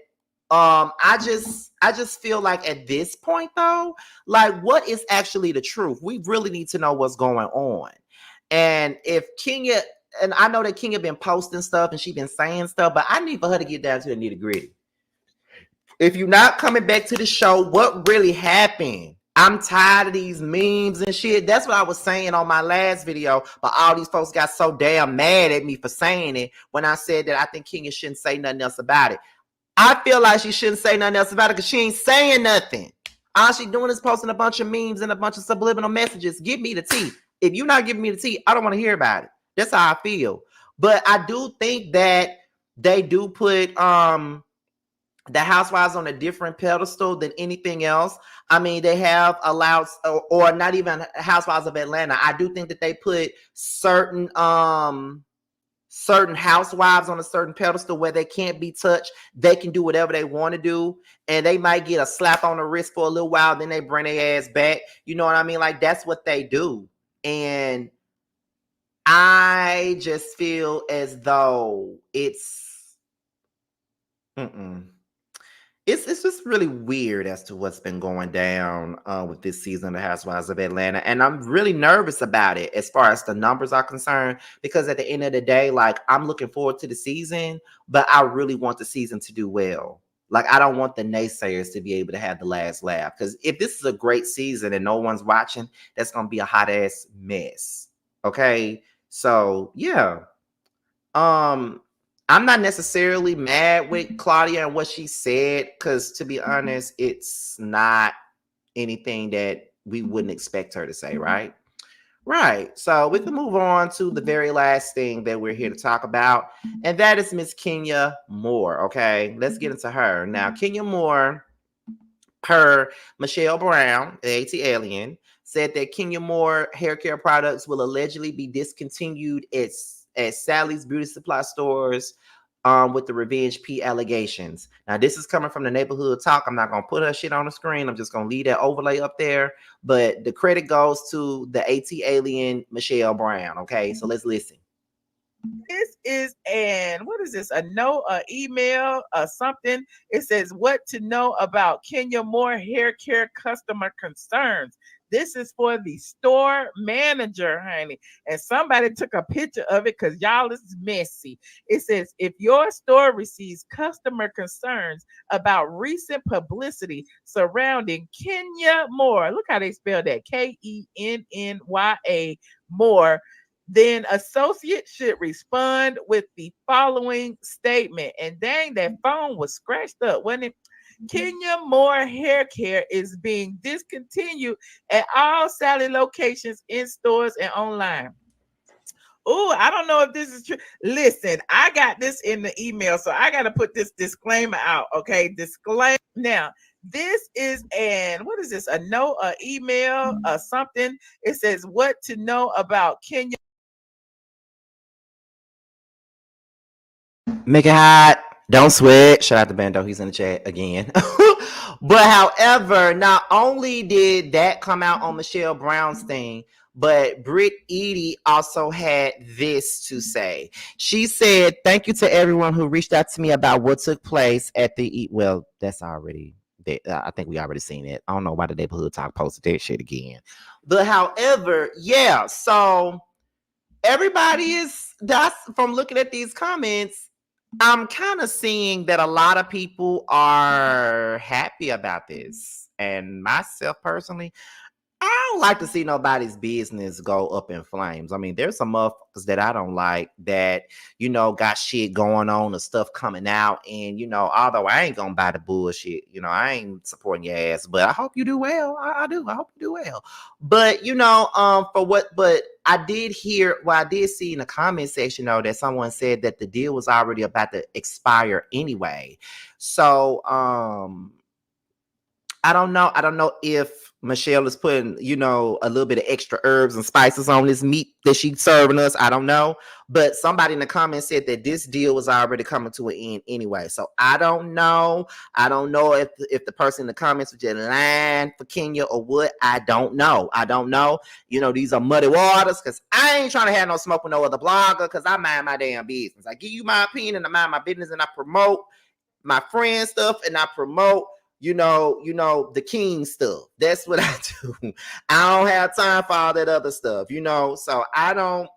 I just feel like at this point though, like what is actually the truth? We really need to know what's going on. And if Kenya, and I know that Kenya been posting stuff and she been saying stuff, but I need for her to get down to the nitty gritty. If you're not coming back to the show, what really happened? I'm tired of these memes and shit. That's what I was saying on my last video, but all these folks got so damn mad at me for saying it when I said that I think Kenya shouldn't say nothing else about it. I feel like she shouldn't say nothing else about it because she ain't saying nothing. All she doing is posting a bunch of memes and a bunch of subliminal messages. Give me the tea. If you're not giving me the tea, I don't want to hear about it. That's how I feel. But I do think that they do put the Housewives on a different pedestal than anything else. I mean, they have allowed, or not even Housewives of Atlanta. I do think that they put certain housewives on a certain pedestal where they can't be touched. They can do whatever they want to do, and they might get a slap on the wrist for a little while, then they bring their ass back. You know what I mean? Like that's what they do, and I just feel as though it's just really weird as to what's been going down with this season of the Housewives of Atlanta. And I'm really nervous about it as far as the numbers are concerned, because at the end of the day, like I'm looking forward to the season, but I really want the season to do well. Like, I don't want the naysayers to be able to have the last laugh. Because if this is a great season and no one's watching, that's going to be a hot ass mess. Okay. So yeah. I'm not necessarily mad with Claudia and what she said, because to be honest, it's not anything that we wouldn't expect her to say, right? Right. So we can move on to the very last thing that we're here to talk about, and that is Miss Kenya Moore. Okay, let's get into her. Now, Kenya Moore, per Michelle Brown, the AT Alien, said that Kenya Moore hair care products will allegedly be discontinued at Sally's beauty supply stores with the Revenge P allegations. Now, this is coming from the Neighborhood Talk. I'm not going to put her shit on the screen. I'm just going to leave that overlay up there. But the credit goes to the AT Alien, Michelle Brown. Okay, so let's listen. This is what is this? A email, something. It says what to know about Kenya Moore hair care customer concerns. This is for the store manager, honey. And somebody took a picture of it because y'all, this is messy. It says, if your store receives customer concerns about recent publicity surrounding Kenya Moore, look how they spell that, Kennya Moore, then associate should respond with the following statement. And dang, that phone was scratched up, wasn't it? Kenya Moore hair care is being discontinued at all Sally locations, in stores and online. Oh, I don't know if this is true. Listen, I got this in the email, so I got to put this disclaimer out. Okay, disclaimer. Now, this is what is this? A email, something. It says what to know about Kenya. Make it hot. Don't sweat. Shout out to Bando. He's in the chat again. But however, not only did that come out on Michelle Brown's thing, but Britt Eady also had this to say. She said, thank you to everyone who reached out to me about what took place at the... Well, that's already... I think we already seen it. I don't know why the Neighborhood Talk posted that shit again. But however, yeah. So everybody is... That's from looking at these comments, I'm kind of seeing that a lot of people are happy about this. And myself personally, I don't like to see nobody's business go up in flames. I mean, there's some motherfuckers that I don't like that, you know, got shit going on and stuff coming out. And, you know, although I ain't gonna buy the bullshit, you know, I ain't supporting your ass, but I hope you do well. I do. I hope you do well. But, you know, but I did hear, well, I did see in the comment section, though, that someone said that the deal was already about to expire anyway. So, I don't know. I don't know if Michelle is putting, you know, a little bit of extra herbs and spices on this meat that she's serving us. I don't know. But somebody in the comments said that this deal was already coming to an end anyway. So I don't know. I don't know if the person in the comments was just lying for Kenya or what. I don't know. I don't know. You know, these are muddy waters because I ain't trying to have no smoke with no other blogger because I mind my damn business. I give you my opinion and I mind my business and I promote my friend stuff and I promote you know, the king stuff. That's what I do. I don't have time for all that other stuff, you know, so I don't,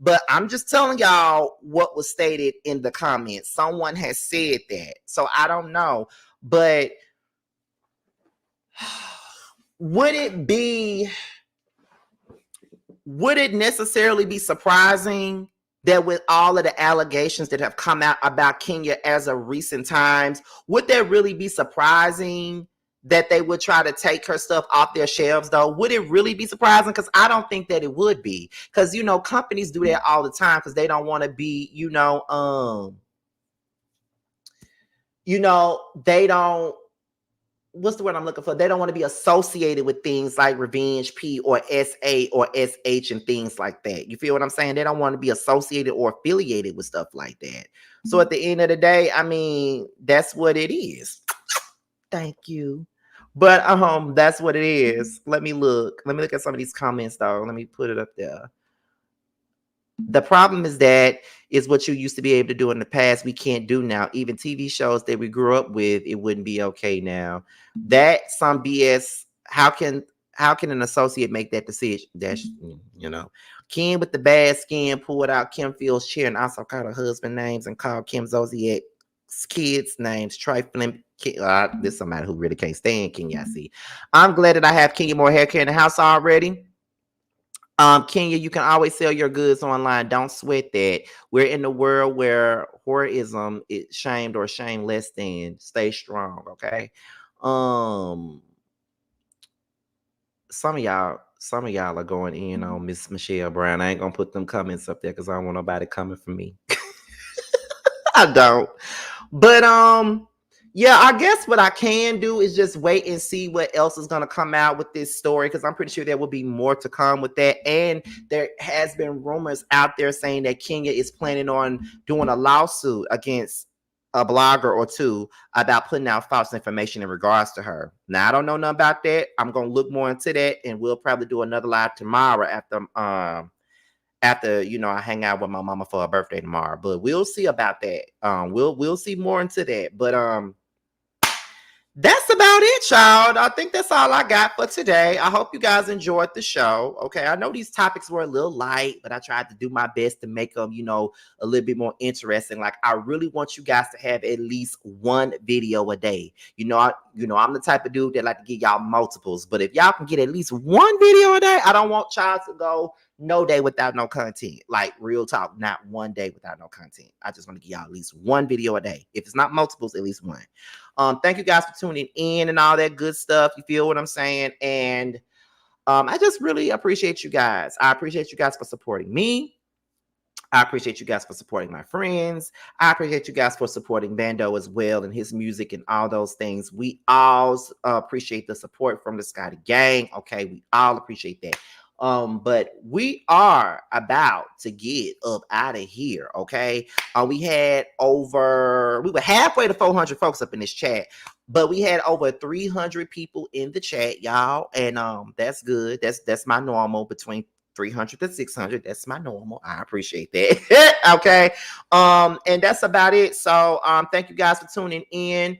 but I'm just telling y'all what was stated in the comments. Someone has said that, so I don't know, but would it necessarily be surprising that with all of the allegations that have come out about Kenya as of recent times, would that really be surprising that they would try to take her stuff off their shelves, though? Would it really be surprising? Because I don't think that it would be. Because, you know, companies do that all the time because they don't want to be, they don't, what's the word I'm looking for? They don't want to be associated with things like Revenge P or SA or SH and things like that. You feel what I'm saying? They don't want to be associated or affiliated with stuff like that. So at the end of the day, I mean, that's what it is. Thank you. But that's what it is. Let me look at some of these comments though. Let me put it up there. The problem is that is what you used to be able to do in the past, we can't do now. Even TV shows that we grew up with, it wouldn't be okay now. That's some BS. How can an associate make that decision? That's, you know, Kim with the bad skin pulled out Kim Field's chair and also called her husband names and called Kim Zodiac kids' names trifling. This is somebody who really can't stand Kenya. I see. I'm glad that I have Kenya Moore hair care in the house already. Kenya, you can always sell your goods online. Don't sweat that. We're in the world where whoreism is shamed or shamed less than. Stay strong, okay? Some of y'all are going in on Miss Michelle Brown. I ain't gonna put them comments up there because I don't want nobody coming for me. I don't. But yeah, I guess what I can do is just wait and see what else is going to come out with this story, because I'm pretty sure there will be more to come with that. And there has been rumors out there saying that Kenya is planning on doing a lawsuit against a blogger or two about putting out false information in regards to her. Now, I don't know nothing about that. I'm going to look more into that, and we'll probably do another live tomorrow after you know, I hang out with my mama for her birthday tomorrow. But we'll see about that. We'll see more into that. But that's about it, y'all. I think that's all I got for today. I hope you guys enjoyed the show. Okay, I know these topics were a little light, but I tried to do my best to make them, you know, a little bit more interesting. Like, I really want you guys to have at least one video a day. You know, I'm the type of dude that like to give y'all multiples. But if y'all can get at least one video a day, I don't want y'all to go no day without no content. Like, real talk, not one day without no content. I just want to give y'all at least one video a day. If it's not multiples, at least one. Thank you guys for tuning in and all that good stuff. You feel what I'm saying? And I just really appreciate you guys. I appreciate you guys for supporting me. I appreciate you guys for supporting my friends. I appreciate you guys for supporting Bando as well and his music and all those things. We all appreciate the support from the Scotty Gang. Okay, we all appreciate that. But we are about to get up out of here, okay? We were halfway to 400 folks up in this chat, but we had over 300 people in the chat, y'all, and that's good. That's my normal, between 300 to 600. That's my normal. I appreciate that. Okay. And that's about it. So thank you guys for tuning in.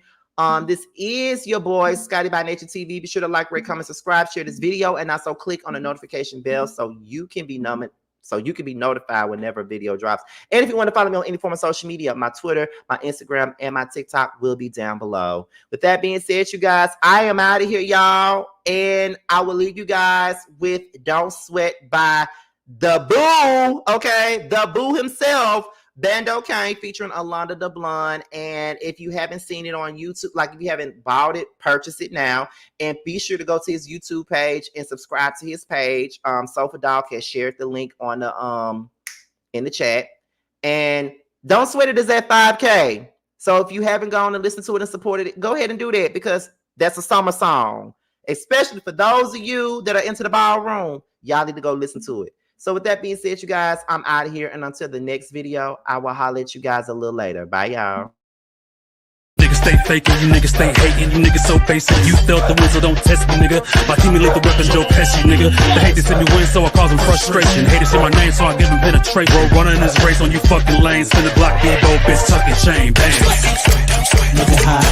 This is your boy Scotty by Nature TV. Be sure to like, rate, comment, subscribe, share this video, and also click on the notification bell so you can be notified whenever a video drops. And if you want to follow me on any form of social media, my Twitter, my Instagram, and my TikTok will be down below. With that being said, you guys, I am out of here, y'all, and I will leave you guys with "Don't Sweat" by the Boo. Okay, the Boo himself, Bando Kane, featuring Alonda the Blonde. And if you haven't seen it on YouTube, like if you haven't bought it, purchase it now. And be sure to go to his YouTube page and subscribe to his page. Sofa Dog has shared the link on the in the chat. And Don't Sweat It is at 5K. So if you haven't gone and listened to it and supported it, go ahead and do that, because that's a summer song. Especially for those of you that are into the ballroom, y'all need to go listen to it. So with that being said, you guys, I'm out of here. And until the next video, I will holler at you guys a little later. Bye, y'all. Niggas stay faking, you niggas stay hating, you niggas so basic. You felt the win, so don't test me, nigga. My team lead the weapon, Joe Pesci, nigga. They hate to see me win, so I cause them frustration. Haters in my name, so I give them penetration. Bro, running this race on you fucking lanes. Spin the block, big old bitch, tucking chain, bang. Nigga high,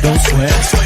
don't sweat.